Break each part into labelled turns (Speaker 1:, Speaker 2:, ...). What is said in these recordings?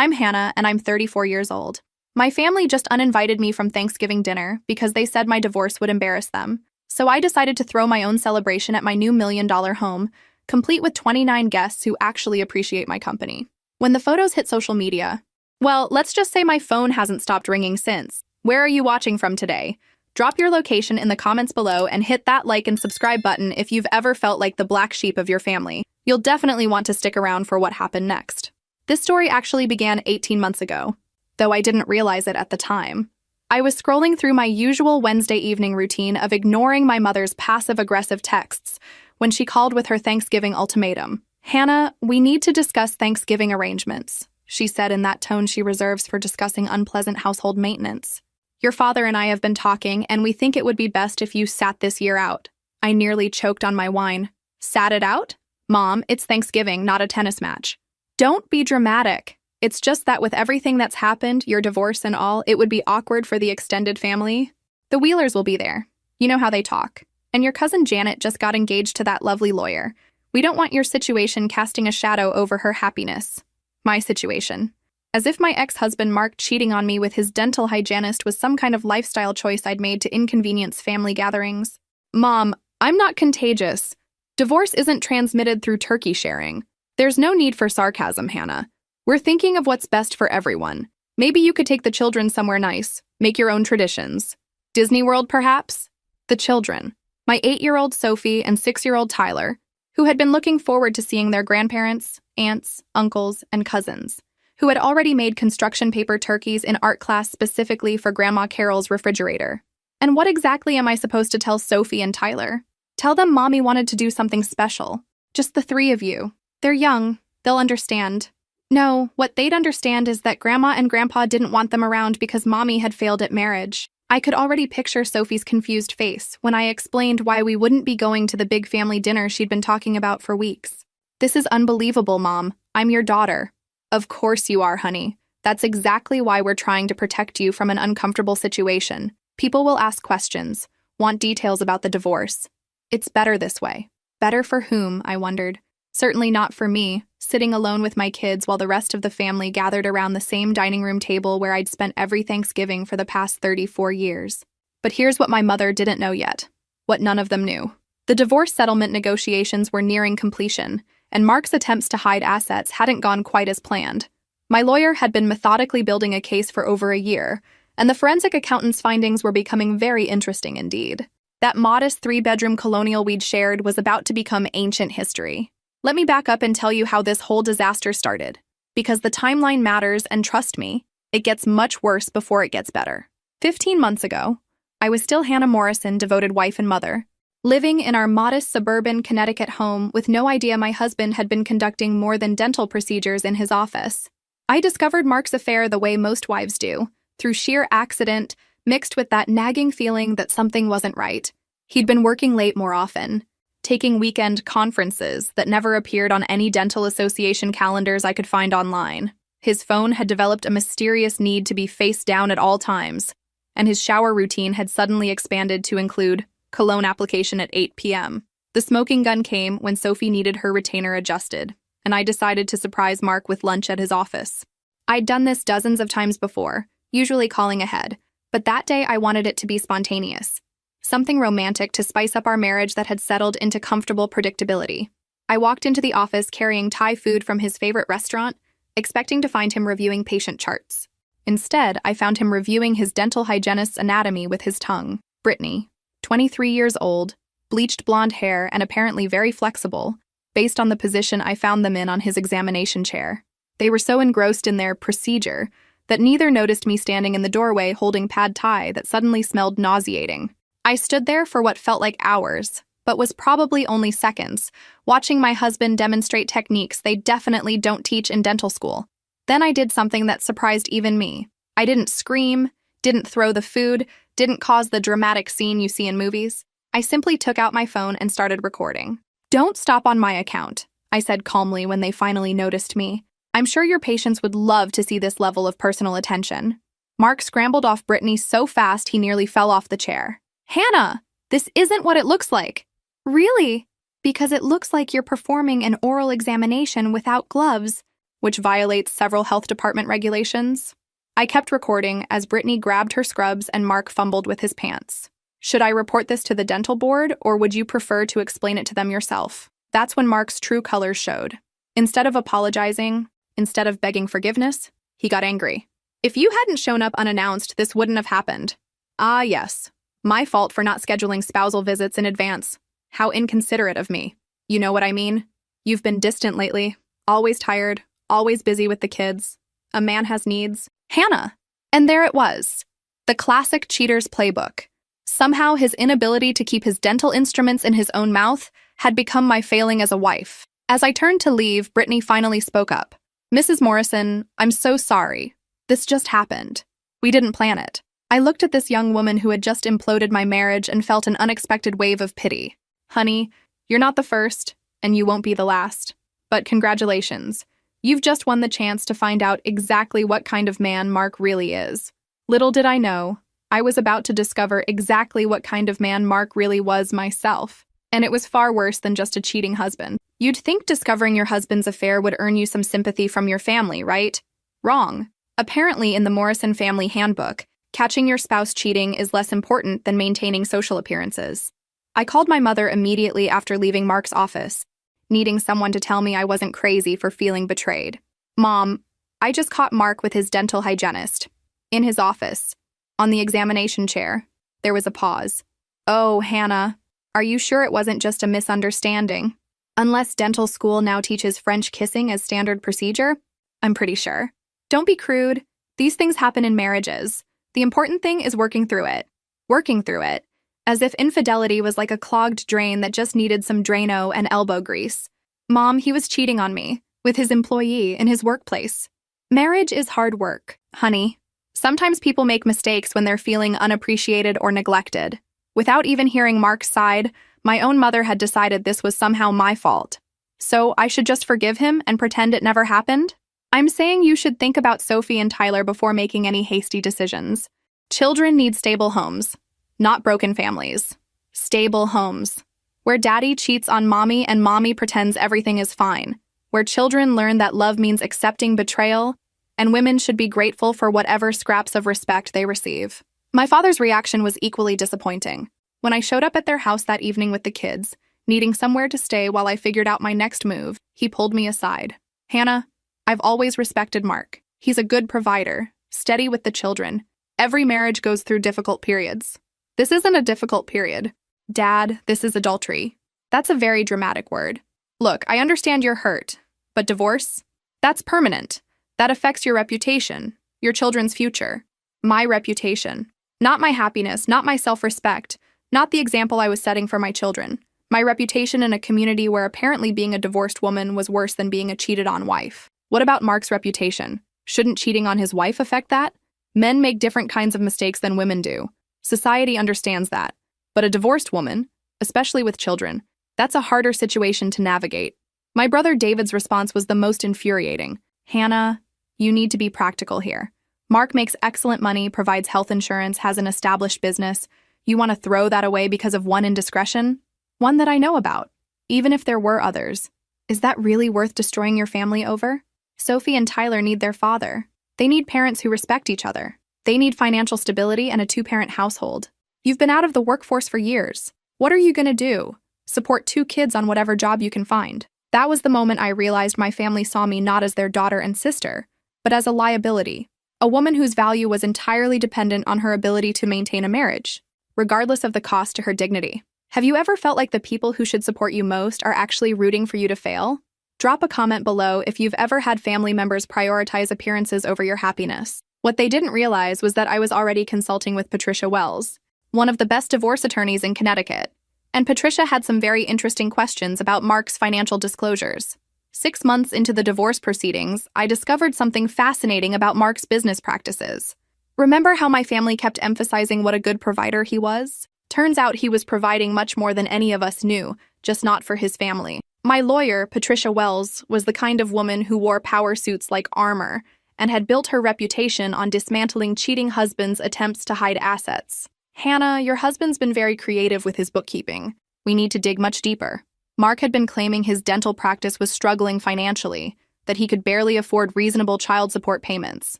Speaker 1: I'm Hannah, and I'm 34 years old. My family just uninvited me from Thanksgiving dinner because they said my divorce would embarrass them. So I decided to throw my own celebration at my new $1 million home, complete with 29 guests who actually appreciate my company. When the photos hit social media, well, let's just say my phone hasn't stopped ringing since. Where are you watching from today? Drop your location in the comments below and hit that like and subscribe button if you've ever felt like the black sheep of your family. You'll definitely want to stick around for what happened next. This story actually began 18 months ago, though I didn't realize it at the time. I was scrolling through my usual Wednesday evening routine of ignoring my mother's passive-aggressive texts when she called with her Thanksgiving ultimatum. "Hannah, we need to discuss Thanksgiving arrangements," she said in that tone she reserves for discussing unpleasant household maintenance. "Your father and I have been talking, and we think it would be best if you sat this year out." I nearly choked on my wine. Sat it out? Mom, it's Thanksgiving, not a tennis match. Don't be dramatic. It's just that with everything that's happened, your divorce and all, it would be awkward for the extended family. The Wheelers will be there. You know how they talk. And your cousin Janet just got engaged to that lovely lawyer. We don't want your situation casting a shadow over her happiness. My situation. As if my ex-husband Mark cheating on me with his dental hygienist was some kind of lifestyle choice I'd made to inconvenience family gatherings. Mom, I'm not contagious. Divorce isn't transmitted through turkey sharing. There's no need for sarcasm, Hannah. We're thinking of what's best for everyone. Maybe you could take the children somewhere nice, make your own traditions. Disney World, perhaps? The children. My 8-year-old Sophie and 6-year-old Tyler, who had been looking forward to seeing their grandparents, aunts, uncles, and cousins, who had already made construction paper turkeys in art class specifically for Grandma Carol's refrigerator. And what exactly am I supposed to tell Sophie and Tyler? Tell them Mommy wanted to do something special. Just the 3 of you. They're young. They'll understand. No, what they'd understand is that Grandma and Grandpa didn't want them around because Mommy had failed at marriage. I could already picture Sophie's confused face when I explained why we wouldn't be going to the big family dinner she'd been talking about for weeks. "This is unbelievable, Mom. I'm your daughter." "Of course you are, honey. That's exactly why we're trying to protect you from an uncomfortable situation. People will ask questions, want details about the divorce. It's better this way." Better for whom, I wondered. Certainly not for me, sitting alone with my kids while the rest of the family gathered around the same dining room table where I'd spent every Thanksgiving for the past 34 years. But here's what my mother didn't know yet. What none of them knew. The divorce settlement negotiations were nearing completion, and Mark's attempts to hide assets hadn't gone quite as planned. My lawyer had been methodically building a case for over a year, and the forensic accountant's findings were becoming very interesting indeed. That modest 3-bedroom colonial we'd shared was about to become ancient history. Let me back up and tell you how this whole disaster started. Because the timeline matters, and trust me, it gets much worse before it gets better. 15 months ago, I was still Hannah Morrison, devoted wife and mother, living in our modest suburban Connecticut home with no idea my husband had been conducting more than dental procedures in his office. I discovered Mark's affair the way most wives do, through sheer accident, mixed with that nagging feeling that something wasn't right. He'd been working late more often, taking weekend conferences that never appeared on any dental association calendars I could find online. His phone had developed a mysterious need to be face down at all times, and his shower routine had suddenly expanded to include cologne application at 8 p.m. The smoking gun came when Sophie needed her retainer adjusted, and I decided to surprise Mark with lunch at his office. I'd done this dozens of times before, usually calling ahead, but that day I wanted it to be spontaneous. Something romantic to spice up our marriage that had settled into comfortable predictability. I walked into the office carrying Thai food from his favorite restaurant, expecting to find him reviewing patient charts. Instead, I found him reviewing his dental hygienist's anatomy with his tongue. Brittany, 23 years old, bleached blonde hair and apparently very flexible, based on the position I found them in on his examination chair. They were so engrossed in their procedure that neither noticed me standing in the doorway holding pad thai that suddenly smelled nauseating. I stood there for what felt like hours, but was probably only seconds, watching my husband demonstrate techniques they definitely don't teach in dental school. Then I did something that surprised even me. I didn't scream, didn't throw the food, didn't cause the dramatic scene you see in movies. I simply took out my phone and started recording. "Don't stop on my account," I said calmly when they finally noticed me. "I'm sure your patients would love to see this level of personal attention." Mark scrambled off Brittany so fast he nearly fell off the chair. "Hannah, this isn't what it looks like." "Really?" "Because it looks like you're performing an oral examination without gloves." which violates several health department regulations. I kept recording as Brittany grabbed her scrubs and Mark fumbled with his pants. Should I report this to the dental board, or would you prefer to explain it to them yourself? That's when Mark's true colors showed. Instead of apologizing, instead of begging forgiveness, he got angry. If you hadn't shown up unannounced, this wouldn't have happened. Ah, yes. My fault for not scheduling spousal visits in advance. How inconsiderate of me. You know what I mean? You've been distant lately, always tired, always busy with the kids. A man has needs. Hannah! And there it was. The classic cheater's playbook. Somehow his inability to keep his dental instruments in his own mouth had become my failing as a wife. As I turned to leave, Brittany finally spoke up. Mrs. Morrison, I'm so sorry. This just happened. We didn't plan it. I looked at this young woman who had just imploded my marriage and felt an unexpected wave of pity. Honey, you're not the first, and you won't be the last. But congratulations. You've just won the chance to find out exactly what kind of man Mark really is. Little did I know, I was about to discover exactly what kind of man Mark really was myself. And it was far worse than just a cheating husband. You'd think discovering your husband's affair would earn you some sympathy from your family, right? Wrong. Apparently, in the Morrison family handbook, catching your spouse cheating is less important than maintaining social appearances. I called my mother immediately after leaving Mark's office, needing someone to tell me I wasn't crazy for feeling betrayed. Mom, I just caught Mark with his dental hygienist. In his office. On the examination chair. There was a pause. Oh, Hannah, are you sure it wasn't just a misunderstanding? Unless dental school now teaches French kissing as standard procedure? I'm pretty sure. Don't be crude. These things happen in marriages. The important thing is working through it. Working through it. As if infidelity was like a clogged drain that just needed some Drano and elbow grease. Mom, he was cheating on me. With his employee in his workplace. Marriage is hard work, honey. Sometimes people make mistakes when they're feeling unappreciated or neglected. Without even hearing Mark's side, my own mother had decided this was somehow my fault. So I should just forgive him and pretend it never happened? I'm saying you should think about Sophie and Tyler before making any hasty decisions. Children need stable homes, not broken families. Stable homes. Where daddy cheats on mommy and mommy pretends everything is fine. Where children learn that love means accepting betrayal, and women should be grateful for whatever scraps of respect they receive. My father's reaction was equally disappointing. When I showed up at their house that evening with the kids, needing somewhere to stay while I figured out my next move, he pulled me aside. Hannah, I've always respected Mark. He's a good provider, steady with the children. Every marriage goes through difficult periods. This isn't a difficult period. Dad, this is adultery. That's a very dramatic word. Look, I understand you're hurt, but divorce? That's permanent. That affects your reputation, your children's future. My reputation. Not my happiness, not my self-respect, not the example I was setting for my children. My reputation in a community where apparently being a divorced woman was worse than being a cheated-on wife. What about Mark's reputation? Shouldn't cheating on his wife affect that? Men make different kinds of mistakes than women do. Society understands that. But a divorced woman, especially with children, that's a harder situation to navigate. My brother David's response was the most infuriating. Hannah, you need to be practical here. Mark makes excellent money, provides health insurance, has an established business. You want to throw that away because of one indiscretion? One that I know about. Even if there were others. Is that really worth destroying your family over? Sophie and Tyler need their father. They need parents who respect each other. They need financial stability and a two-parent household. You've been out of the workforce for years. What are you going to do? Support 2 kids on whatever job you can find. That was the moment I realized my family saw me not as their daughter and sister, but as a liability. A woman whose value was entirely dependent on her ability to maintain a marriage, regardless of the cost to her dignity. Have you ever felt like the people who should support you most are actually rooting for you to fail? Drop a comment below if you've ever had family members prioritize appearances over your happiness. What they didn't realize was that I was already consulting with Patricia Wells, one of the best divorce attorneys in Connecticut. And Patricia had some very interesting questions about Mark's financial disclosures. 6 months into the divorce proceedings, I discovered something fascinating about Mark's business practices. Remember how my family kept emphasizing what a good provider he was? Turns out he was providing much more than any of us knew, just not for his family. My lawyer, Patricia Wells, was the kind of woman who wore power suits like armor and had built her reputation on dismantling cheating husbands' attempts to hide assets. Hannah, your husband's been very creative with his bookkeeping. We need to dig much deeper. Mark had been claiming his dental practice was struggling financially, that he could barely afford reasonable child support payments.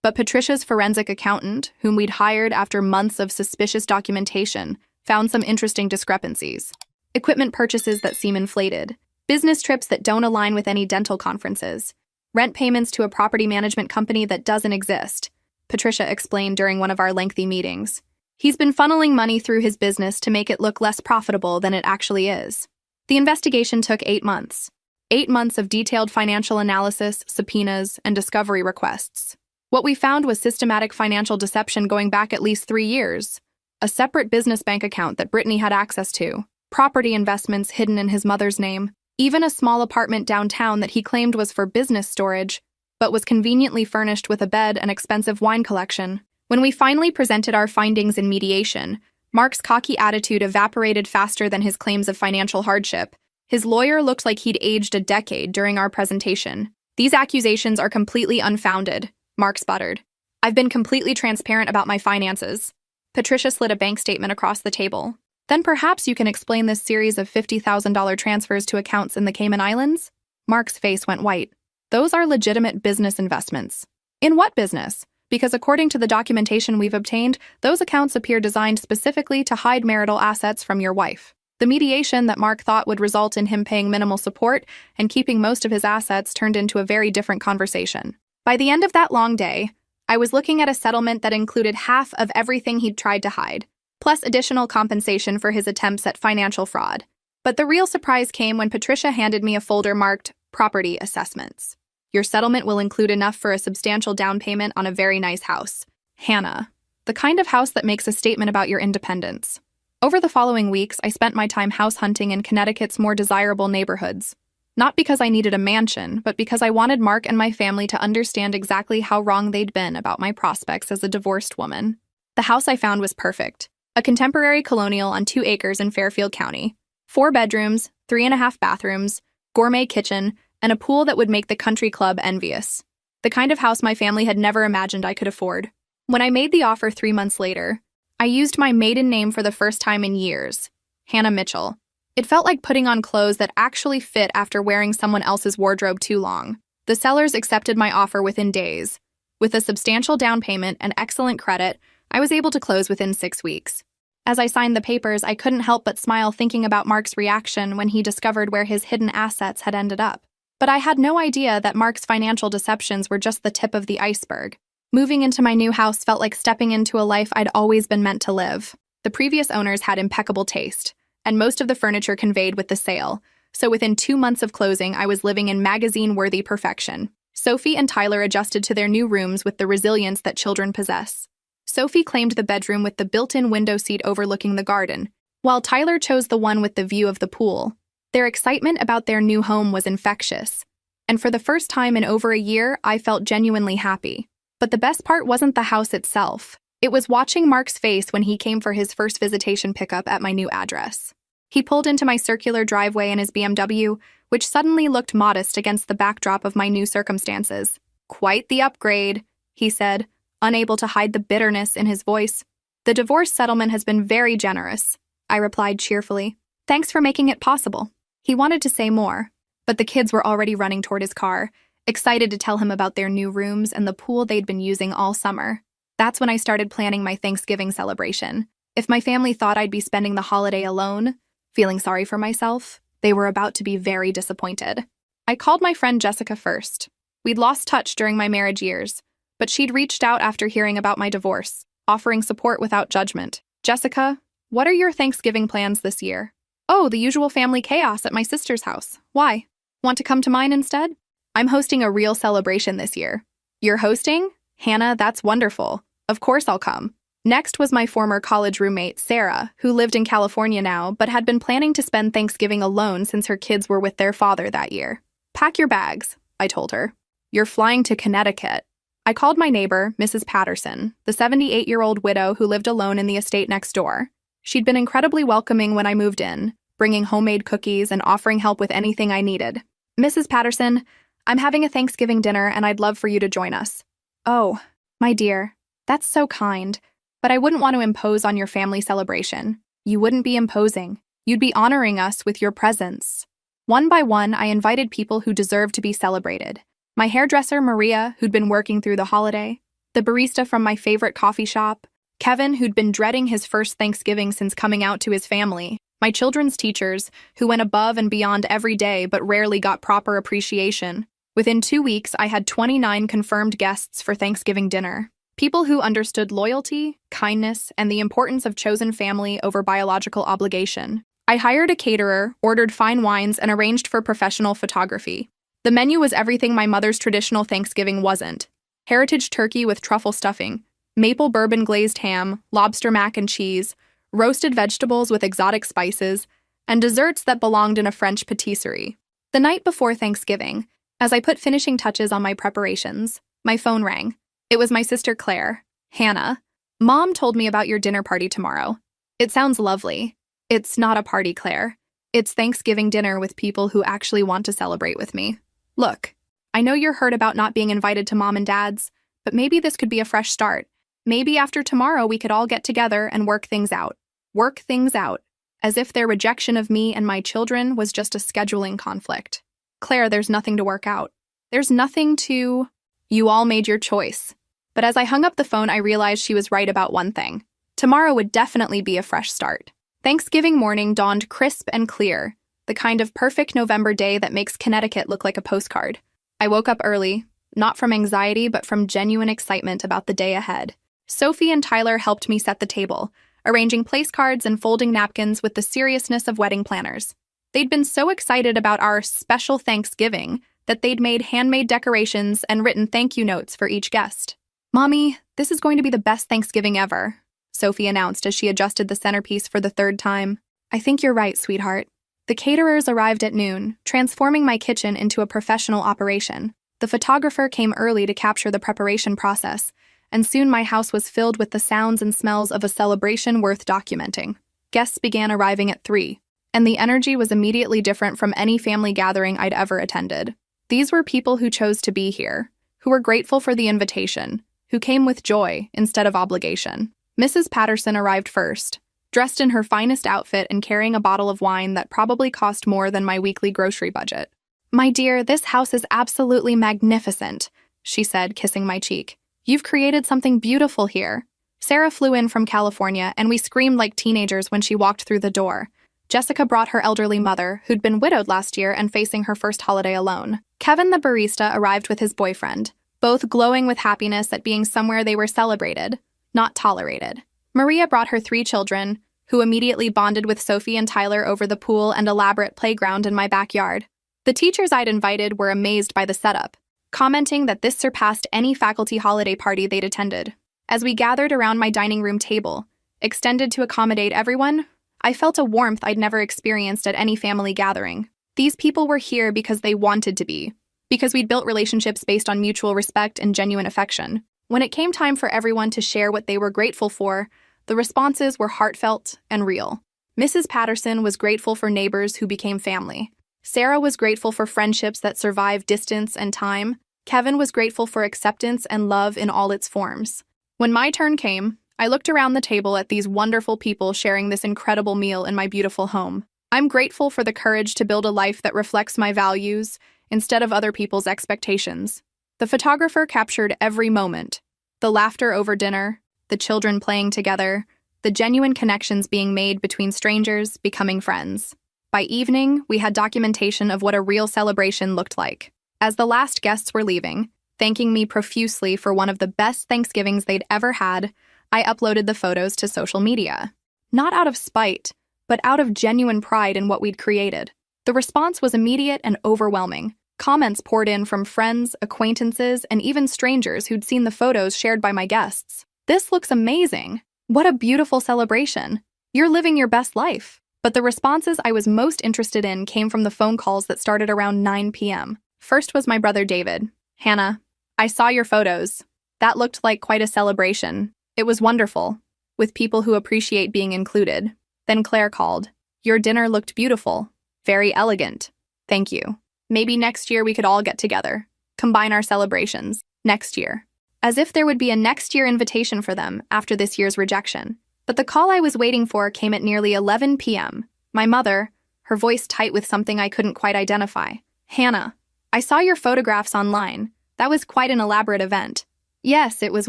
Speaker 1: But Patricia's forensic accountant, whom we'd hired after months of suspicious documentation, found some interesting discrepancies. Equipment purchases that seem inflated, business trips that don't align with any dental conferences, rent payments to a property management company that doesn't exist, Patricia explained during one of our lengthy meetings. He's been funneling money through his business to make it look less profitable than it actually is. The investigation took 8 months. 8 months of detailed financial analysis, subpoenas, and discovery requests. What we found was systematic financial deception going back at least 3 years. A separate business bank account that Brittany had access to, property investments hidden in his mother's name, even a small apartment downtown that he claimed was for business storage, but was conveniently furnished with a bed and expensive wine collection. When we finally presented our findings in mediation, Mark's cocky attitude evaporated faster than his claims of financial hardship. His lawyer looked like he'd aged a decade during our presentation. "These accusations are completely unfounded," Mark sputtered. "I've been completely transparent about my finances." Patricia slid a bank statement across the table. "Then perhaps you can explain this series of $50,000 transfers to accounts in the Cayman Islands?" Mark's face went white. "Those are legitimate business investments." "In what business? Because according to the documentation we've obtained, those accounts appear designed specifically to hide marital assets from your wife." The mediation that Mark thought would result in him paying minimal support and keeping most of his assets turned into a very different conversation. By the end of that long day, I was looking at a settlement that included half of everything he'd tried to hide, plus additional compensation for his attempts at financial fraud. But the real surprise came when Patricia handed me a folder marked Property Assessments. "Your settlement will include enough for a substantial down payment on a very nice house. Hannah, the kind of house that makes a statement about your independence." Over the following weeks, I spent my time house hunting in Connecticut's more desirable neighborhoods. Not because I needed a mansion, but because I wanted Mark and my family to understand exactly how wrong they'd been about my prospects as a divorced woman. The house I found was perfect. A contemporary colonial on 2 acres in Fairfield County. 4 bedrooms, 3.5 bathrooms, gourmet kitchen, and a pool that would make the country club envious. The kind of house my family had never imagined I could afford. When I made the offer 3 months later, I used my maiden name for the first time in years, Hannah Mitchell. It felt like putting on clothes that actually fit after wearing someone else's wardrobe too long. The sellers accepted my offer within days. With a substantial down payment and excellent credit, I was able to close within 6 weeks. As I signed the papers, I couldn't help but smile thinking about Mark's reaction when he discovered where his hidden assets had ended up. But I had no idea that Mark's financial deceptions were just the tip of the iceberg. Moving into my new house felt like stepping into a life I'd always been meant to live. The previous owners had impeccable taste, and most of the furniture conveyed with the sale, so within 2 months of closing, I was living in magazine-worthy perfection. Sophie and Tyler adjusted to their new rooms with the resilience that children possess. Sophie claimed the bedroom with the built-in window seat overlooking the garden, while Tyler chose the one with the view of the pool. Their excitement about their new home was infectious, and for the first time in over a year, I felt genuinely happy. But the best part wasn't the house itself. It was watching Mark's face when he came for his first visitation pickup at my new address. He pulled into my circular driveway in his BMW, which suddenly looked modest against the backdrop of my new circumstances. "Quite the upgrade," he said, unable to hide the bitterness in his voice. "The divorce settlement has been very generous," I replied cheerfully. "Thanks for making it possible." He wanted to say more, but the kids were already running toward his car, excited to tell him about their new rooms and the pool they'd been using all summer. That's when I started planning my Thanksgiving celebration. If my family thought I'd be spending the holiday alone, feeling sorry for myself, they were about to be very disappointed. I called my friend Jessica first. We'd lost touch during my marriage years, but she'd reached out after hearing about my divorce, offering support without judgment. "Jessica, what are your Thanksgiving plans this year?" "Oh, the usual family chaos at my sister's house. Why? Want to come to mine instead?" "I'm hosting a real celebration this year." "You're hosting? Hannah, that's wonderful. Of course I'll come." Next was my former college roommate, Sarah, who lived in California now, but had been planning to spend Thanksgiving alone since her kids were with their father that year. "Pack your bags," I told her. "You're flying to Connecticut." I called my neighbor, Mrs. Patterson, the 78-year-old widow who lived alone in the estate next door. She'd been incredibly welcoming when I moved in, bringing homemade cookies and offering help with anything I needed. "Mrs. Patterson, I'm having a Thanksgiving dinner and I'd love for you to join us." "Oh, my dear, that's so kind, but I wouldn't want to impose on your family celebration." "You wouldn't be imposing. You'd be honoring us with your presence." One by one, I invited people who deserved to be celebrated. My hairdresser, Maria, who'd been working through the holiday, the barista from my favorite coffee shop, Kevin, who'd been dreading his first Thanksgiving since coming out to his family, my children's teachers, who went above and beyond every day but rarely got proper appreciation. Within 2 weeks, I had 29 confirmed guests for Thanksgiving dinner. People who understood loyalty, kindness, and the importance of chosen family over biological obligation. I hired a caterer, ordered fine wines, and arranged for professional photography. The menu was everything my mother's traditional Thanksgiving wasn't. Heritage turkey with truffle stuffing, maple bourbon glazed ham, lobster mac and cheese, roasted vegetables with exotic spices, and desserts that belonged in a French patisserie. The night before Thanksgiving, as I put finishing touches on my preparations, my phone rang. It was my sister Claire. Hannah, Mom told me about your dinner party tomorrow. It sounds lovely. It's not a party, Claire. It's Thanksgiving dinner with people who actually want to celebrate with me. Look, I know you're hurt about not being invited to Mom and Dad's, but maybe this could be a fresh start. Maybe after tomorrow we could all get together and work things out. Work things out, as if their rejection of me and my children was just a scheduling conflict. Claire, there's nothing to work out. There's nothing to... You all made your choice. But as I hung up the phone, I realized she was right about one thing. Tomorrow would definitely be a fresh start. Thanksgiving morning dawned crisp and clear, the kind of perfect November day that makes Connecticut look like a postcard. I woke up early, not from anxiety, but from genuine excitement about the day ahead. Sophie and Tyler helped me set the table, arranging place cards and folding napkins with the seriousness of wedding planners. They'd been so excited about our special Thanksgiving that they'd made handmade decorations and written thank you notes for each guest. Mommy, this is going to be the best Thanksgiving ever, Sophie announced as she adjusted the centerpiece for the third time. I think you're right, sweetheart. The caterers arrived at noon, transforming my kitchen into a professional operation. The photographer came early to capture the preparation process, and soon my house was filled with the sounds and smells of a celebration worth documenting. Guests began arriving at 3, and the energy was immediately different from any family gathering I'd ever attended. These were people who chose to be here, who were grateful for the invitation, who came with joy instead of obligation. Mrs. Patterson arrived first, dressed in her finest outfit and carrying a bottle of wine that probably cost more than my weekly grocery budget. My dear, this house is absolutely magnificent, she said, kissing my cheek. You've created something beautiful here. Sarah flew in from California, and we screamed like teenagers when she walked through the door. Jessica brought her elderly mother, who'd been widowed last year and facing her first holiday alone. Kevin, the barista, arrived with his boyfriend, both glowing with happiness at being somewhere they were celebrated, not tolerated. Maria brought her 3 children, who immediately bonded with Sophie and Tyler over the pool and elaborate playground in my backyard. The teachers I'd invited were amazed by the setup, commenting that this surpassed any faculty holiday party they'd attended. As we gathered around my dining room table, extended to accommodate everyone, I felt a warmth I'd never experienced at any family gathering. These people were here because they wanted to be, because we'd built relationships based on mutual respect and genuine affection. When it came time for everyone to share what they were grateful for, the responses were heartfelt and real. Mrs. Patterson was grateful for neighbors who became family. Sarah was grateful for friendships that survived distance and time. Kevin was grateful for acceptance and love in all its forms. When my turn came, I looked around the table at these wonderful people sharing this incredible meal in my beautiful home. I'm grateful for the courage to build a life that reflects my values instead of other people's expectations. The photographer captured every moment. The laughter over dinner, the children playing together, the genuine connections being made between strangers becoming friends. By evening, we had documentation of what a real celebration looked like. As the last guests were leaving, thanking me profusely for one of the best Thanksgivings they'd ever had, I uploaded the photos to social media. Not out of spite, but out of genuine pride in what we'd created. The response was immediate and overwhelming. Comments poured in from friends, acquaintances, and even strangers who'd seen the photos shared by my guests. This looks amazing. What a beautiful celebration. You're living your best life. But the responses I was most interested in came from the phone calls that started around 9 p.m. First was my brother David. Hannah, I saw your photos. That looked like quite a celebration. It was wonderful, with people who appreciate being included. Then Claire called. Your dinner looked beautiful. Very elegant. Thank you. Maybe next year we could all get together. Combine our celebrations. Next year. As if there would be a next year invitation for them after this year's rejection. But the call I was waiting for came at nearly 11 p.m. My mother, her voice tight with something I couldn't quite identify. Hannah, I saw your photographs online. That was quite an elaborate event. Yes, it was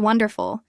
Speaker 1: wonderful.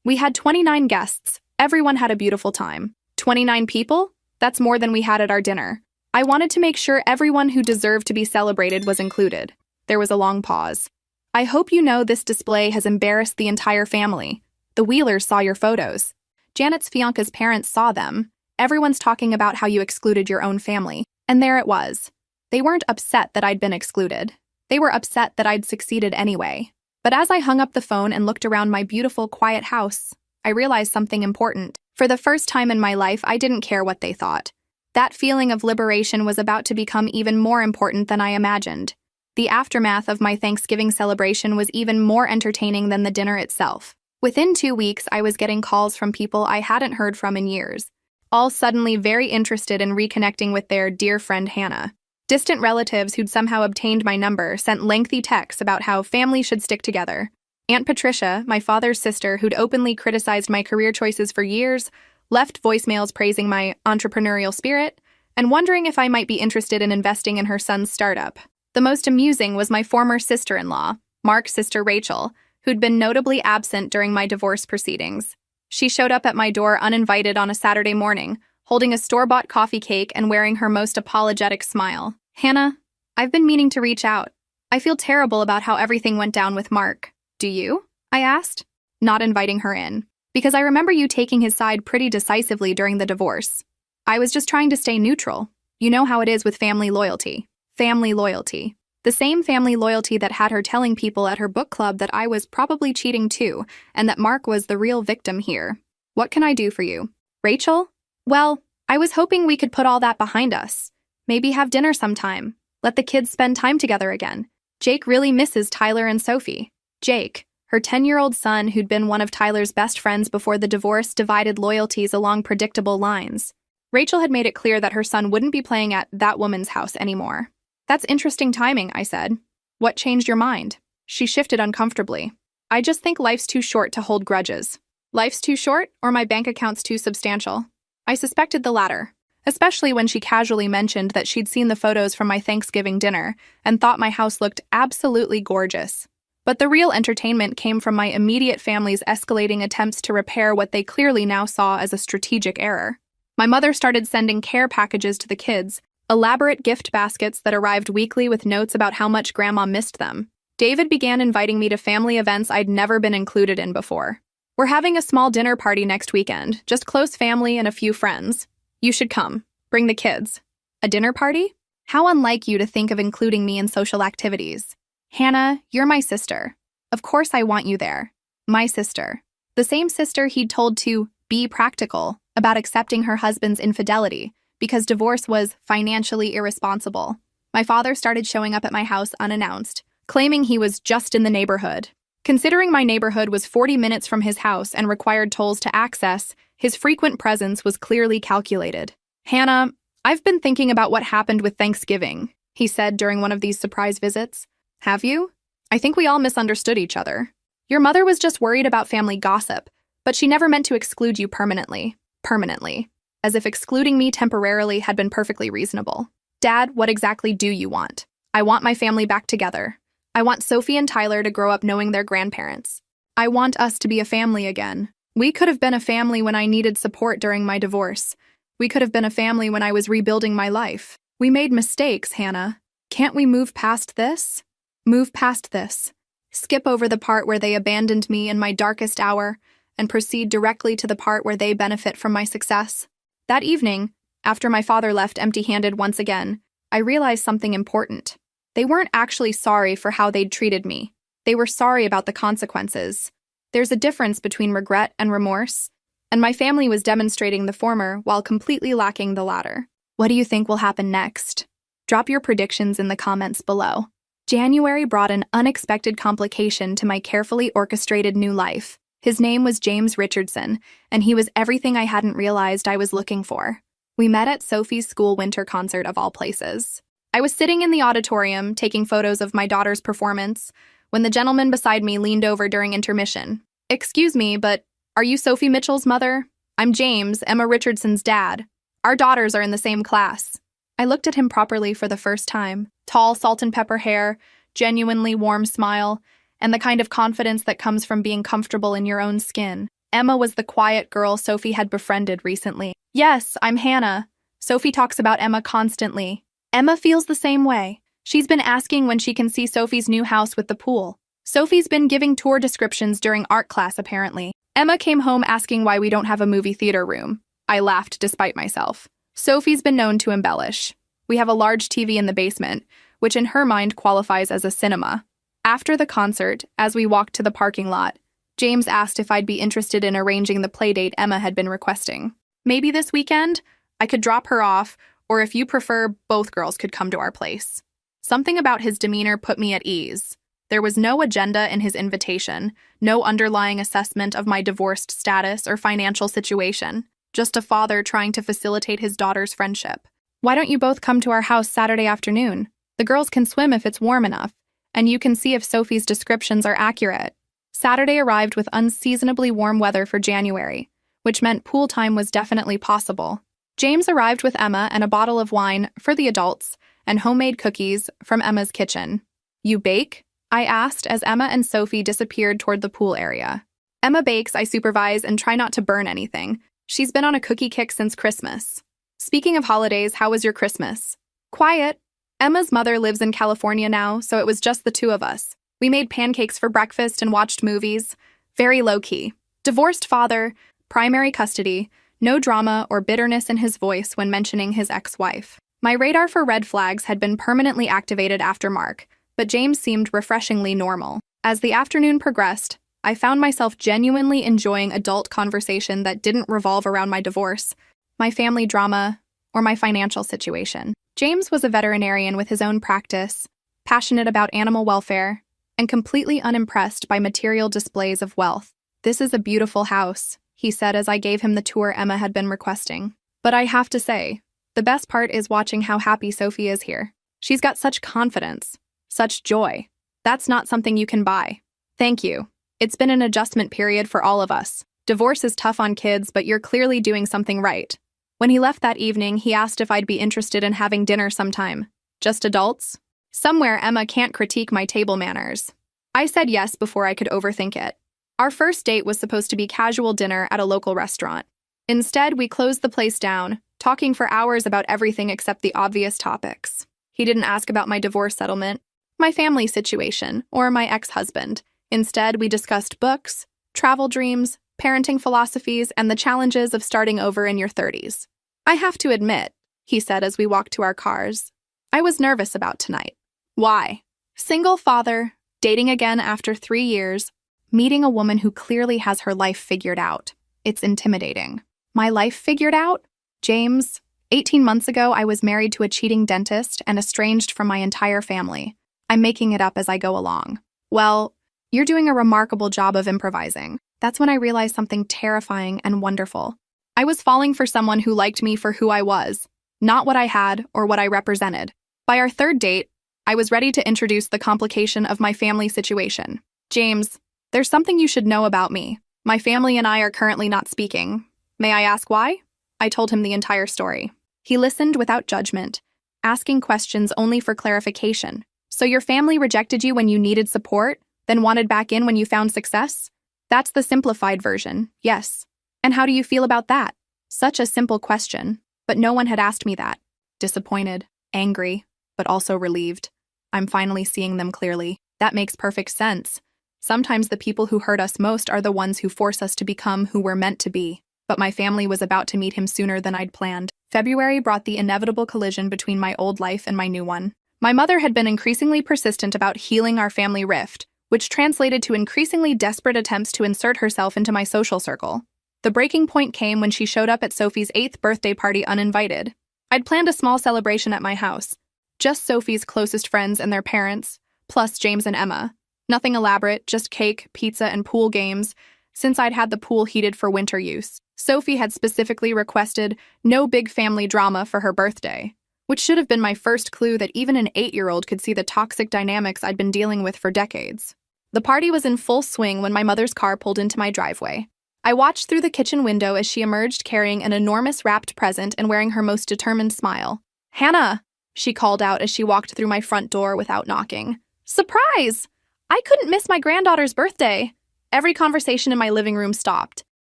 Speaker 1: We had 29 guests. Everyone had a beautiful time. 29 people? That's more than we had at our dinner. I wanted to make sure everyone who deserved to be celebrated was included. There was a long pause. I hope you know this display has embarrassed the entire family. The Wheelers saw your photos. Janet's fianca's parents saw them. Everyone's talking about how you excluded your own family. And there it was. They weren't upset that I'd been excluded. They were upset that I'd succeeded anyway. But as I hung up the phone and looked around my beautiful, quiet house, I realized something important. For the first time in my life, I didn't care what they thought. That feeling of liberation was about to become even more important than I imagined. The aftermath of my Thanksgiving celebration was even more entertaining than the dinner itself. Within 2 weeks, I was getting calls from people I hadn't heard from in years, all suddenly very interested in reconnecting with their dear friend Hannah. Distant relatives who'd somehow obtained my number sent lengthy texts about how family should stick together. Aunt Patricia, my father's sister who'd openly criticized my career choices for years, left voicemails praising my entrepreneurial spirit and wondering if I might be interested in investing in her son's startup. The most amusing was my former sister-in-law, Mark's sister Rachel, who'd been notably absent during my divorce proceedings. She showed up at my door uninvited on a Saturday morning, holding a store-bought coffee cake and wearing her most apologetic smile. Hannah, I've been meaning to reach out. I feel terrible about how everything went down with Mark. Do you? I asked, not inviting her in, because I remember you taking his side pretty decisively during the divorce. I was just trying to stay neutral. You know how it is with family loyalty. Family loyalty. The same family loyalty that had her telling people at her book club that I was probably cheating too, and that Mark was the real victim here. What can I do for you? Rachel? Well, I was hoping we could put all that behind us. Maybe have dinner sometime. Let the kids spend time together again. Jake really misses Tyler and Sophie. Jake, her 10-year-old son who'd been one of Tyler's best friends before the divorce, divided loyalties along predictable lines. Rachel had made it clear that her son wouldn't be playing at that woman's house anymore. That's interesting timing, I said. What changed your mind? She shifted uncomfortably. I just think life's too short to hold grudges. Life's too short, or my bank account's too substantial? I suspected the latter, especially when she casually mentioned that she'd seen the photos from my Thanksgiving dinner and thought my house looked absolutely gorgeous. But the real entertainment came from my immediate family's escalating attempts to repair what they clearly now saw as a strategic error. My mother started sending care packages to the kids, elaborate gift baskets that arrived weekly with notes about how much Grandma missed them. David began inviting me to family events I'd never been included in before. We're having a small dinner party next weekend, just close family and a few friends. You should come. Bring the kids. A dinner party? How unlike you to think of including me in social activities. Hannah, you're my sister. Of course I want you there. My sister. The same sister he'd told to be practical about accepting her husband's infidelity because divorce was financially irresponsible. My father started showing up at my house unannounced, claiming he was just in the neighborhood. Considering my neighborhood was 40 minutes from his house and required tolls to access, his frequent presence was clearly calculated. Hannah, I've been thinking about what happened with Thanksgiving, he said during one of these surprise visits. Have you? I think we all misunderstood each other. Your mother was just worried about family gossip, but she never meant to exclude you permanently. Permanently. As if excluding me temporarily had been perfectly reasonable. Dad, what exactly do you want? I want my family back together. I want Sophie and Tyler to grow up knowing their grandparents. I want us to be a family again. We could have been a family when I needed support during my divorce. We could have been a family when I was rebuilding my life. We made mistakes, Hannah. Can't we move past this? Move past this. Skip over the part where they abandoned me in my darkest hour and proceed directly to the part where they benefit from my success. That evening, after my father left empty-handed once again, I realized something important. They weren't actually sorry for how they'd treated me. They were sorry about the consequences. There's a difference between regret and remorse, and my family was demonstrating the former while completely lacking the latter. What do you think will happen next? Drop your predictions in the comments below. January brought an unexpected complication to my carefully orchestrated new life. His name was James Richardson, and he was everything I hadn't realized I was looking for. We met at Sophie's school winter concert of all places. I was sitting in the auditorium taking photos of my daughter's performance when the gentleman beside me leaned over during intermission. Excuse me, but are you Sophie Mitchell's mother? I'm James, Emma Richardson's dad. Our daughters are in the same class. I looked at him properly for the first time. Tall, salt and pepper hair, genuinely warm smile, and the kind of confidence that comes from being comfortable in your own skin. Emma was the quiet girl Sophie had befriended recently. Yes, I'm Hannah. Sophie talks about Emma constantly. Emma feels the same way. She's been asking when she can see Sophie's new house with the pool. Sophie's been giving tour descriptions during art class, apparently. Emma came home asking why we don't have a movie theater room. I laughed despite myself. Sophie's been known to embellish. We have a large TV in the basement, which in her mind qualifies as a cinema. After the concert, as we walked to the parking lot, James asked if I'd be interested in arranging the playdate Emma had been requesting. Maybe this weekend? I could drop her off, or if you prefer, both girls could come to our place. Something about his demeanor put me at ease. There was no agenda in his invitation, no underlying assessment of my divorced status or financial situation, just a father trying to facilitate his daughter's friendship. Why don't you both come to our house Saturday afternoon? The girls can swim if it's warm enough, and you can see if Sophie's descriptions are accurate. Saturday arrived with unseasonably warm weather for January, which meant pool time was definitely possible. James arrived with Emma and a bottle of wine for the adults and homemade cookies from Emma's kitchen. You bake? I asked as Emma and Sophie disappeared toward the pool area. Emma bakes, I supervise, and try not to burn anything. She's been on a cookie kick since Christmas. Speaking of holidays, how was your Christmas? Quiet. Emma's mother lives in California now, so it was just the two of us. We made pancakes for breakfast and watched movies. Very low-key. Divorced father, primary custody, no drama or bitterness in his voice when mentioning his ex-wife. My radar for red flags had been permanently activated after Mark, but James seemed refreshingly normal. As the afternoon progressed, I found myself genuinely enjoying adult conversation that didn't revolve around my divorce, my family drama, or my financial situation. James was a veterinarian with his own practice, passionate about animal welfare, and completely unimpressed by material displays of wealth. This is a beautiful house, he said as I gave him the tour Emma had been requesting. But I have to say, the best part is watching how happy Sophie is here. She's got such confidence, such joy. That's not something you can buy. Thank you. It's been an adjustment period for all of us. Divorce is tough on kids, but you're clearly doing something right. When he left that evening, he asked if I'd be interested in having dinner sometime. Just adults? Somewhere Emma can't critique my table manners. I said yes before I could overthink it. Our first date was supposed to be casual dinner at a local restaurant. Instead, we closed the place down, talking for hours about everything except the obvious topics. He didn't ask about my divorce settlement, my family situation, or my ex-husband. Instead, we discussed books, travel dreams, parenting philosophies, and the challenges of starting over in your 30s. I have to admit, he said as we walked to our cars, I was nervous about tonight. Why? Single father, dating again after 3 years, meeting a woman who clearly has her life figured out. It's intimidating. My life figured out? James, 18 months ago, I was married to a cheating dentist and estranged from my entire family. I'm making it up as I go along. Well, you're doing a remarkable job of improvising. That's when I realized something terrifying and wonderful. I was falling for someone who liked me for who I was, not what I had or what I represented. By our third date, I was ready to introduce the complication of my family situation. James, there's something you should know about me. My family and I are currently not speaking. May I ask why? I told him the entire story. He listened without judgment, asking questions only for clarification. So your family rejected you when you needed support, then wanted back in when you found success? That's the simplified version, yes. And how do you feel about that? Such a simple question, but no one had asked me that. Disappointed, angry, but also relieved. I'm finally seeing them clearly. That makes perfect sense. Sometimes the people who hurt us most are the ones who force us to become who we're meant to be. But my family was about to meet him sooner than I'd planned. February brought the inevitable collision between my old life and my new one. My mother had been increasingly persistent about healing our family rift, which translated to increasingly desperate attempts to insert herself into my social circle. The breaking point came when she showed up at Sophie's 8th birthday party uninvited. I'd planned a small celebration at my house. Just Sophie's closest friends and their parents, plus James and Emma. Nothing elaborate, just cake, pizza, and pool games, since I'd had the pool heated for winter use. Sophie had specifically requested no big family drama for her birthday, which should have been my first clue that even an 8-year-old could see the toxic dynamics I'd been dealing with for decades. The party was in full swing when my mother's car pulled into my driveway. I watched through the kitchen window as she emerged carrying an enormous wrapped present and wearing her most determined smile. "Hannah!" she called out as she walked through my front door without knocking. Surprise! I couldn't miss my granddaughter's birthday. Every conversation in my living room stopped.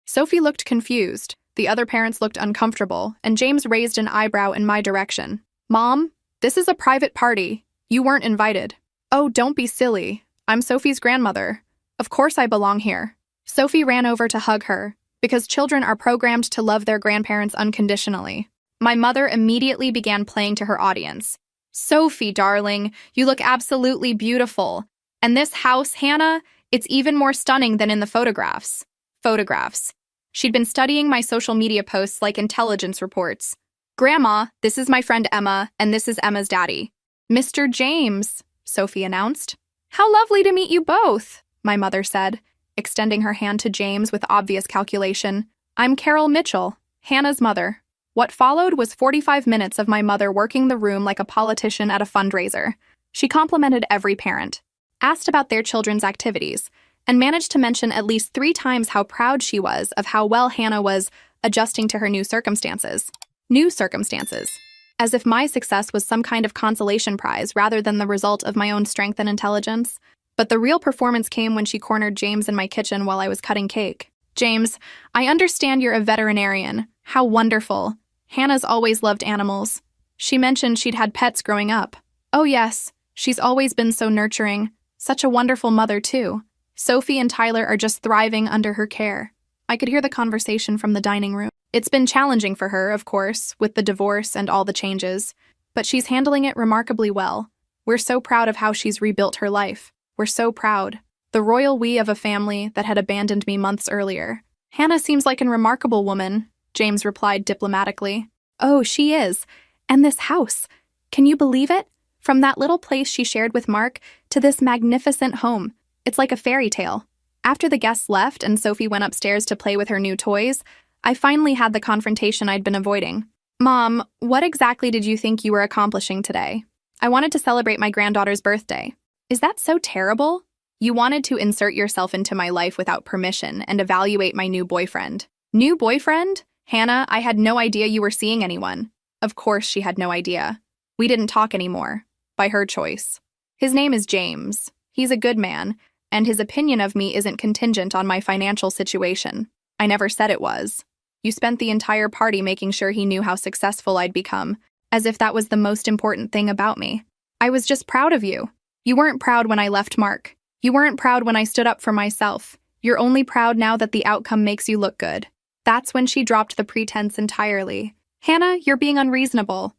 Speaker 1: Sophie looked confused, the other parents looked uncomfortable, and James raised an eyebrow in my direction. Mom, this is a private party. You weren't invited. Oh, don't be silly. I'm Sophie's grandmother. Of course I belong here. Sophie ran over to hug her, because children are programmed to love their grandparents unconditionally. My mother immediately began playing to her audience. Sophie, darling, you look absolutely beautiful. And this house, Hannah, it's even more stunning than in the photographs. Photographs. She'd been studying my social media posts like intelligence reports. Grandma, this is my friend Emma, and this is Emma's daddy. Mr. James, Sophie announced. How lovely to meet you both, my mother said, extending her hand to James with obvious calculation. I'm Carol Mitchell, Hannah's mother. What followed was 45 minutes of my mother working the room like a politician at a fundraiser. She complimented every parent, asked about their children's activities, and managed to mention at least 3 times how proud she was of how well Hannah was adjusting to her new circumstances. New circumstances. As if my success was some kind of consolation prize rather than the result of my own strength and intelligence. But the real performance came when she cornered James in my kitchen while I was cutting cake. James, I understand you're a veterinarian. How wonderful. Hannah's always loved animals. She mentioned she'd had pets growing up. Oh yes, she's always been so nurturing. Such a wonderful mother, too. Sophie and Tyler are just thriving under her care. I could hear the conversation from the dining room. It's been challenging for her, of course, with the divorce and all the changes, but she's handling it remarkably well. We're so proud of how she's rebuilt her life. We're so proud. The royal we of a family that had abandoned me months earlier. Hannah seems like a remarkable woman, James replied diplomatically. Oh, she is. And this house. Can you believe it? From that little place she shared with Mark to this magnificent home. It's like a fairy tale. After the guests left and Sophie went upstairs to play with her new toys, I finally had the confrontation I'd been avoiding. Mom, what exactly did you think you were accomplishing today? I wanted to celebrate my granddaughter's birthday. Is that so terrible? You wanted to insert yourself into my life without permission and evaluate my new boyfriend. New boyfriend? Hannah, I had no idea you were seeing anyone. Of course she had no idea. We didn't talk anymore. By her choice. His name is James. He's a good man, and his opinion of me isn't contingent on my financial situation. I never said it was. You spent the entire party making sure he knew how successful I'd become, as if that was the most important thing about me. I was just proud of you. You weren't proud when I left Mark. You weren't proud when I stood up for myself. You're only proud now that the outcome makes you look good. That's when she dropped the pretense entirely. Hannah, you're being unreasonable.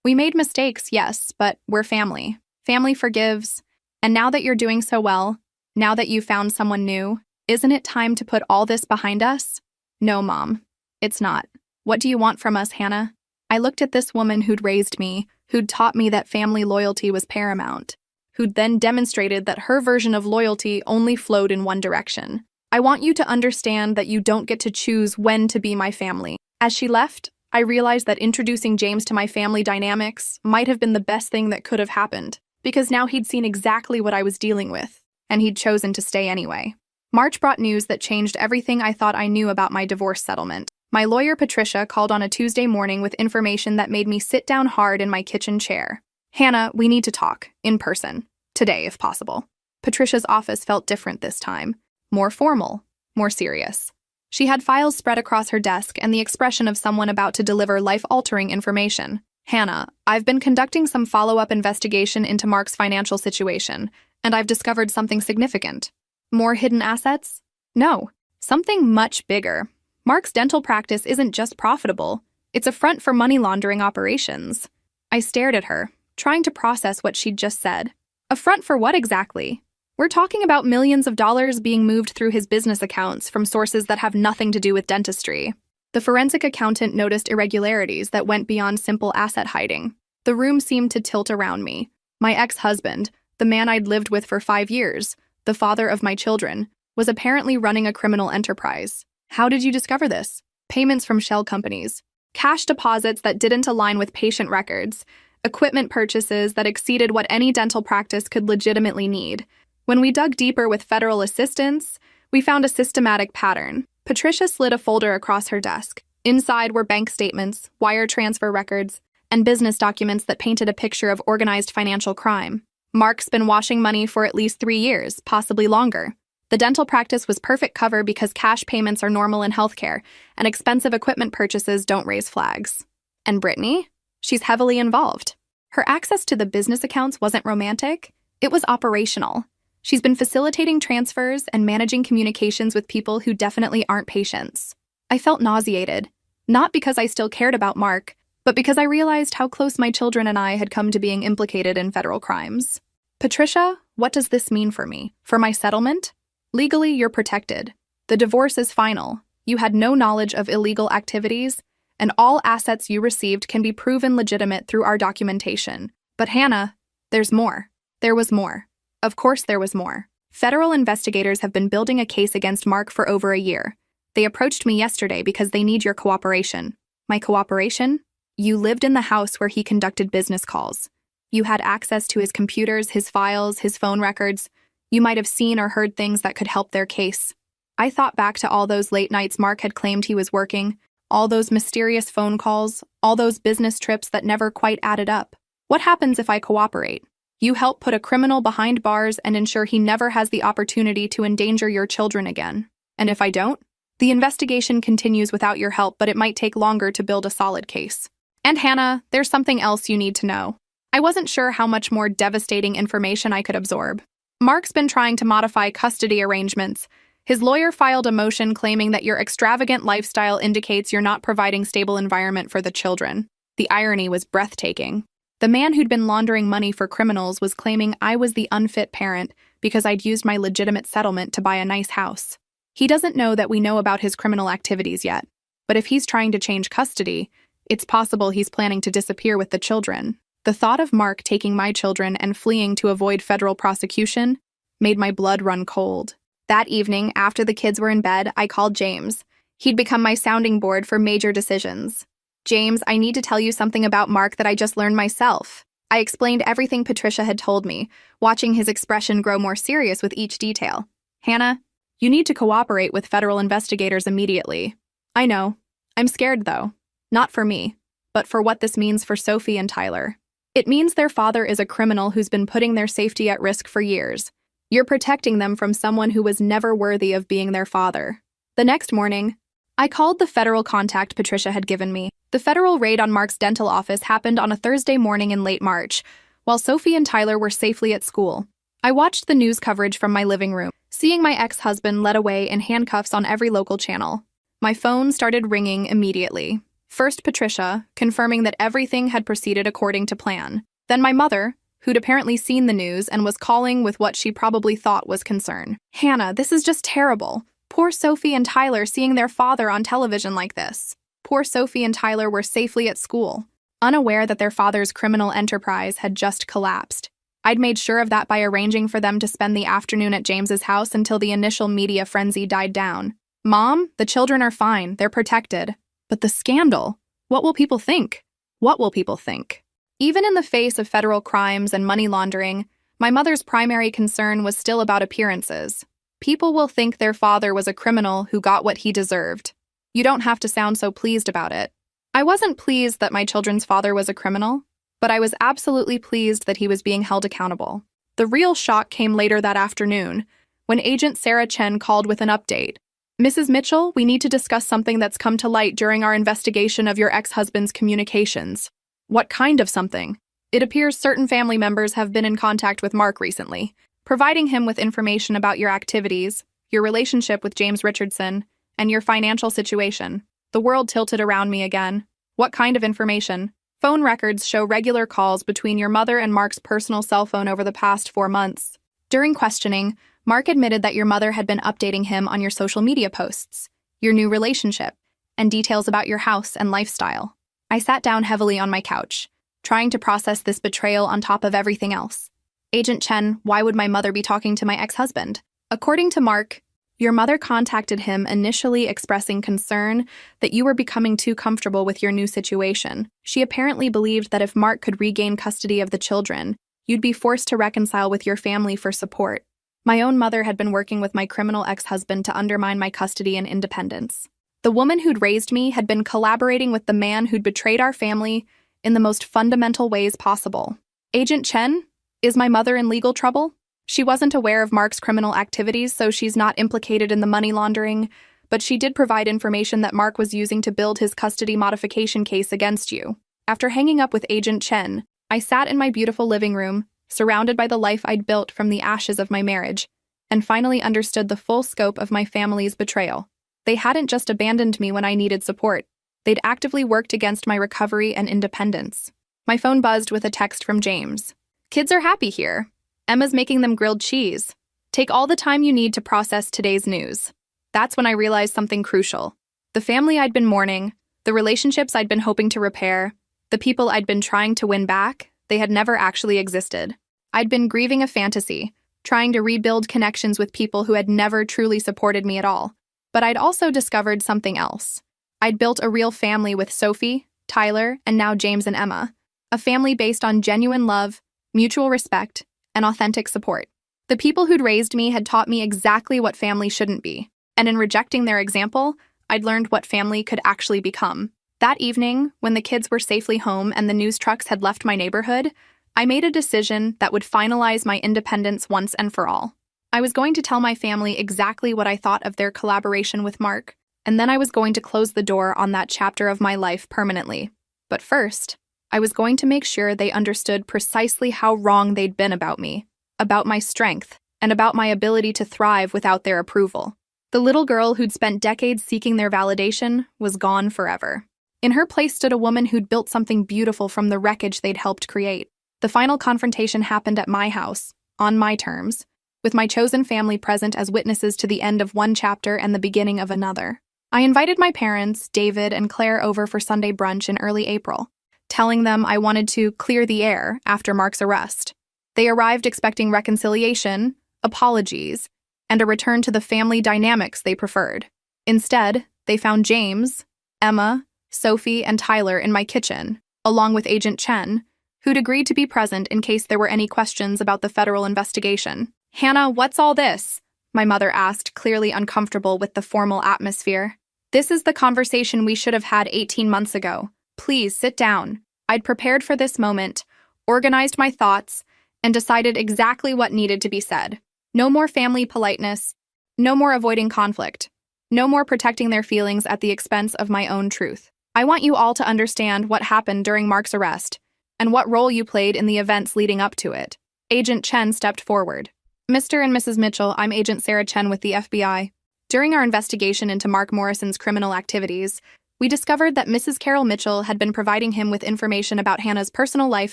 Speaker 1: We made mistakes, yes, but we're family. Family forgives. And now that you're doing so well, now that you've found someone new, isn't it time to put all this behind us? No, Mom. It's not. What do you want from us, Hannah? I looked at this woman who'd raised me, who'd taught me that family loyalty was paramount, who'd then demonstrated that her version of loyalty only flowed in one direction. I want you to understand that you don't get to choose when to be my family. As she left, I realized that introducing James to my family dynamics might have been the best thing that could have happened, because now he'd seen exactly what I was dealing with, and he'd chosen to stay anyway. March brought news that changed everything I thought I knew about my divorce settlement. My lawyer, Patricia, called on a Tuesday morning with information that made me sit down hard in my kitchen chair. Hannah, we need to talk, in person. Today, if possible. Patricia's office felt different this time. More formal, more serious. She had files spread across her desk and the expression of someone about to deliver life-altering information. Hannah, I've been conducting some follow-up investigation into Mark's financial situation, and I've discovered something significant. More hidden assets? No, something much bigger. Mark's dental practice isn't just profitable, it's a front for money laundering operations. I stared at her, trying to process what she'd just said. A front for what exactly? We're talking about millions of dollars being moved through his business accounts from sources that have nothing to do with dentistry. The forensic accountant noticed irregularities that went beyond simple asset hiding. The room seemed to tilt around me. My ex-husband, the man I'd lived with for 5 years, the father of my children, was apparently running a criminal enterprise. How did you discover this? Payments from shell companies, cash deposits that didn't align with patient records, equipment purchases that exceeded what any dental practice could legitimately need. When we dug deeper with federal assistance, we found a systematic pattern. Patricia slid a folder across her desk. Inside were bank statements, wire transfer records, and business documents that painted a picture of organized financial crime. Mark's been washing money for at least 3 years, possibly longer. The dental practice was perfect cover because cash payments are normal in healthcare, and expensive equipment purchases don't raise flags. And Brittany? She's heavily involved. Her access to the business accounts wasn't romantic, it was operational. She's been facilitating transfers and managing communications with people who definitely aren't patients. I felt nauseated, not because I still cared about Mark, but because I realized how close my children and I had come to being implicated in federal crimes. Patricia, what does this mean for me? For my settlement? Legally, you're protected. The divorce is final. You had no knowledge of illegal activities, and all assets you received can be proven legitimate through our documentation. But Hannah, there's more. There was more. Of course there was more. Federal investigators have been building a case against Mark for over a year. They approached me yesterday because they need your cooperation. My cooperation? You lived in the house where he conducted business calls. You had access to his computers, his files, his phone records. You might have seen or heard things that could help their case. I thought back to all those late nights Mark had claimed he was working, all those mysterious phone calls, all those business trips that never quite added up. What happens if I cooperate? You help put a criminal behind bars and ensure he never has the opportunity to endanger your children again. And if I don't? The investigation continues without your help, but it might take longer to build a solid case. And Hannah, there's something else you need to know. I wasn't sure how much more devastating information I could absorb. Mark's been trying to modify custody arrangements. His lawyer filed a motion claiming that your extravagant lifestyle indicates you're not providing stable environment for the children. The irony was breathtaking. The man who'd been laundering money for criminals was claiming I was the unfit parent because I'd used my legitimate settlement to buy a nice house. He doesn't know that we know about his criminal activities yet, but if he's trying to change custody, it's possible he's planning to disappear with the children. The thought of Mark taking my children and fleeing to avoid federal prosecution made my blood run cold. That evening, after the kids were in bed, I called James. He'd become my sounding board for major decisions. James, I need to tell you something about Mark that I just learned myself. I explained everything Patricia had told me, watching his expression grow more serious with each detail. Hannah, you need to cooperate with federal investigators immediately. I know. I'm scared, though. Not for me, but for what this means for Sophie and Tyler. It means their father is a criminal who's been putting their safety at risk for years. You're protecting them from someone who was never worthy of being their father. The next morning, I called the federal contact Patricia had given me. The federal raid on Mark's dental office happened on a Thursday morning in late March, while Sophie and Tyler were safely at school. I watched the news coverage from my living room, seeing my ex-husband led away in handcuffs on every local channel. My phone started ringing immediately. First Patricia, confirming that everything had proceeded according to plan. Then my mother, who'd apparently seen the news and was calling with what she probably thought was concern. Hannah, this is just terrible. Poor Sophie and Tyler seeing their father on television like this. Poor Sophie and Tyler were safely at school, unaware that their father's criminal enterprise had just collapsed. I'd made sure of that by arranging for them to spend the afternoon at James's house until the initial media frenzy died down. Mom, the children are fine, they're protected. But the scandal, what will people think? What will people think? Even in the face of federal crimes and money laundering, my mother's primary concern was still about appearances. People will think their father was a criminal who got what he deserved. You don't have to sound so pleased about it. I wasn't pleased that my children's father was a criminal, but I was absolutely pleased that he was being held accountable. The real shock came later that afternoon, when Agent Sarah Chen called with an update. Mrs. Mitchell, we need to discuss something that's come to light during our investigation of your ex-husband's communications. What kind of something? It appears certain family members have been in contact with Mark recently, providing him with information about your activities, your relationship with James Richardson, and your financial situation. The world tilted around me again. What kind of information? Phone records show regular calls between your mother and Mark's personal cell phone over the past 4 months. During questioning, Mark admitted that your mother had been updating him on your social media posts, your new relationship, and details about your house and lifestyle. I sat down heavily on my couch, trying to process this betrayal on top of everything else. Agent Chen, why would my mother be talking to my ex-husband? According to Mark, your mother contacted him initially expressing concern that you were becoming too comfortable with your new situation. She apparently believed that if Mark could regain custody of the children, you'd be forced to reconcile with your family for support. My own mother had been working with my criminal ex-husband to undermine my custody and independence. The woman who'd raised me had been collaborating with the man who'd betrayed our family in the most fundamental ways possible. Agent Chen, Is my mother in legal trouble? She wasn't aware of Mark's criminal activities, so she's not implicated in the money laundering, but she did provide information that Mark was using to build his custody modification case against you. After hanging up with Agent Chen, I sat in my beautiful living room, surrounded by the life I'd built from the ashes of my marriage, and finally understood the full scope of my family's betrayal. They hadn't just abandoned me when I needed support. They'd actively worked against my recovery and independence. My phone buzzed with a text from James. "Kids are happy here. Emma's making them grilled cheese. Take all the time you need to process today's news." That's when I realized something crucial. The family I'd been mourning, the relationships I'd been hoping to repair, the people I'd been trying to win back, they had never actually existed. I'd been grieving a fantasy, trying to rebuild connections with people who had never truly supported me at all. But I'd also discovered something else. I'd built a real family with Sophie, Tyler, and now James and Emma. A family based on genuine love, mutual respect, and authentic support. The people who'd raised me had taught me exactly what family shouldn't be, and in rejecting their example, I'd learned what family could actually become. That evening, when the kids were safely home and the news trucks had left my neighborhood, I made a decision that would finalize my independence once and for all. I was going to tell my family exactly what I thought of their collaboration with Mark, and then I was going to close the door on that chapter of my life permanently. But first, I was going to make sure they understood precisely how wrong they'd been about me, about my strength, and about my ability to thrive without their approval. The little girl who'd spent decades seeking their validation was gone forever. In her place stood a woman who'd built something beautiful from the wreckage they'd helped create. The final confrontation happened at my house, on my terms, with my chosen family present as witnesses to the end of one chapter and the beginning of another. I invited my parents, David and Claire, over for Sunday brunch in early April, telling them I wanted to clear the air after Mark's arrest. They arrived expecting reconciliation, apologies, and a return to the family dynamics they preferred. Instead, they found James, Emma, Sophie, and Tyler in my kitchen, along with Agent Chen, who'd agreed to be present in case there were any questions about the federal investigation. "Hannah, what's all this?" my mother asked, clearly uncomfortable with the formal atmosphere. "This is the conversation we should have had 18 months ago. Please sit down." I'd prepared for this moment, organized my thoughts, and decided exactly what needed to be said. No more family politeness, no more avoiding conflict, no more protecting their feelings at the expense of my own truth. I want you all to understand what happened during Mark's arrest and what role you played in the events leading up to it. Agent Chen stepped forward. "Mr. and Mrs. Mitchell, I'm Agent Sarah Chen with the FBI. During our investigation into Mark Morrison's criminal activities, we discovered that Mrs. Carol Mitchell had been providing him with information about Hannah's personal life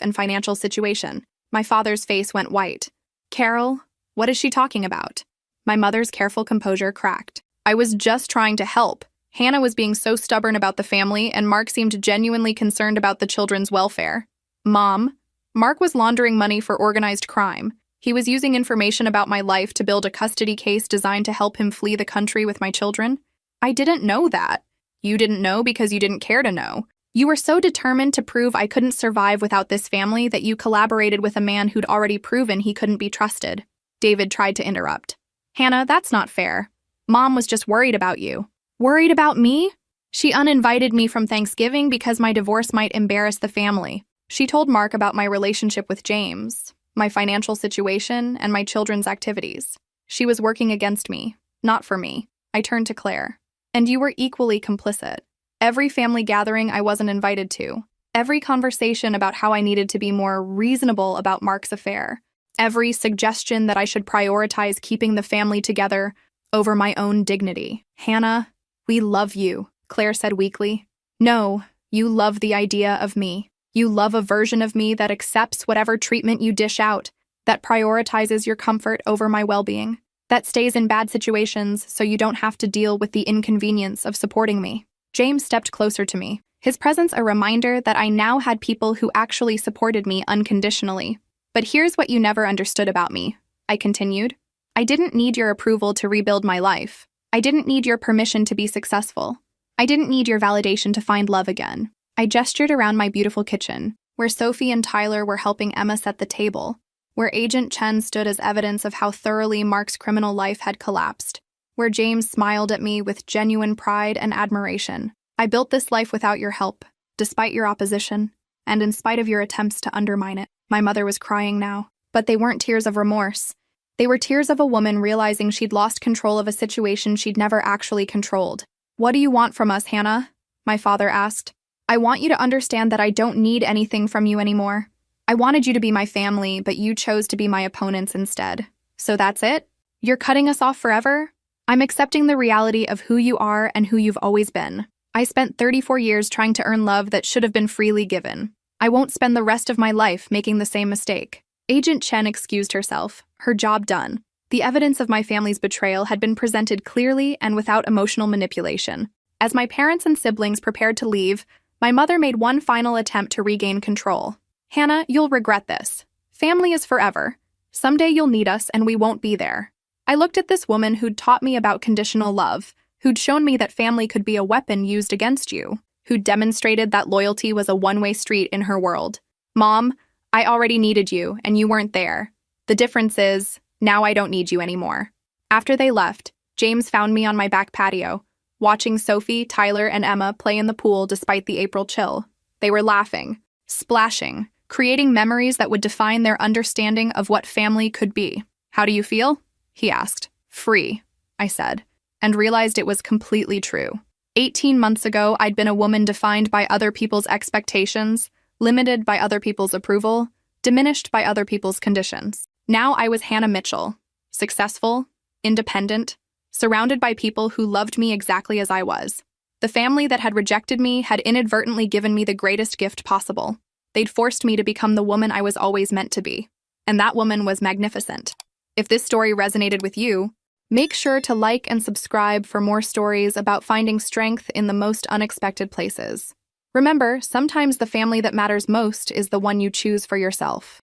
Speaker 1: and financial situation." My father's face went white. "Carol, what is she talking about?" My mother's careful composure cracked. "I was just trying to help. Hannah was being so stubborn about the family, and Mark seemed genuinely concerned about the children's welfare." "Mom, Mark was laundering money for organized crime. He was using information about my life to build a custody case designed to help him flee the country with my children." "I didn't know that." "You didn't know because you didn't care to know. You were so determined to prove I couldn't survive without this family that you collaborated with a man who'd already proven he couldn't be trusted." David tried to interrupt. "Hannah, that's not fair. Mom was just worried about you." "Worried about me?" "She uninvited me from Thanksgiving because my divorce might embarrass the family. She told Mark about my relationship with James, my financial situation, and my children's activities. She was working against me, not for me." I turned to Claire. "And you were equally complicit. Every family gathering I wasn't invited to, every conversation about how I needed to be more reasonable about Mark's affair, every suggestion that I should prioritize keeping the family together over my own dignity." "Hannah, we love you," Claire said weakly. "No, you love the idea of me. You love a version of me that accepts whatever treatment you dish out, that prioritizes your comfort over my well-being, that stays in bad situations so you don't have to deal with the inconvenience of supporting me." James stepped closer to me, his presence a reminder that I now had people who actually supported me unconditionally. "But here's what you never understood about me," I continued. "I didn't need your approval to rebuild my life. I didn't need your permission to be successful. I didn't need your validation to find love again." I gestured around my beautiful kitchen, where Sophie and Tyler were helping Emma set the table, where Agent Chen stood as evidence of how thoroughly Mark's criminal life had collapsed, where James smiled at me with genuine pride and admiration. "I built this life without your help, despite your opposition, and in spite of your attempts to undermine it." My mother was crying now. But they weren't tears of remorse. They were tears of a woman realizing she'd lost control of a situation she'd never actually controlled. "What do you want from us, Hannah?" my father asked. "I want you to understand that I don't need anything from you anymore. I wanted you to be my family, but you chose to be my opponents instead. So that's it? You're cutting us off forever?" "I'm accepting the reality of who you are and who you've always been. I spent 34 years trying to earn love that should have been freely given. I won't spend the rest of my life making the same mistake." Agent Chen excused herself, her job done. The evidence of my family's betrayal had been presented clearly and without emotional manipulation. As my parents and siblings prepared to leave, my mother made one final attempt to regain control. "Hannah, you'll regret this. Family is forever. Someday you'll need us and we won't be there." I looked at this woman who'd taught me about conditional love, who'd shown me that family could be a weapon used against you, who'd demonstrated that loyalty was a one-way street in her world. "Mom, I already needed you, and you weren't there. The difference is, now I don't need you anymore." After they left, James found me on my back patio, watching Sophie, Tyler, and Emma play in the pool despite the April chill. They were laughing, splashing, creating memories that would define their understanding of what family could be. "How do you feel?" he asked. "Free," I said, and realized it was completely true. 18 months ago, I'd been a woman defined by other people's expectations, limited by other people's approval, diminished by other people's conditions. Now I was Hannah Mitchell, successful, independent, surrounded by people who loved me exactly as I was. The family that had rejected me had inadvertently given me the greatest gift possible. They'd forced me to become the woman I was always meant to be. And that woman was magnificent. If this story resonated with you, make sure to like and subscribe for more stories about finding strength in the most unexpected places. Remember, sometimes the family that matters most is the one you choose for yourself.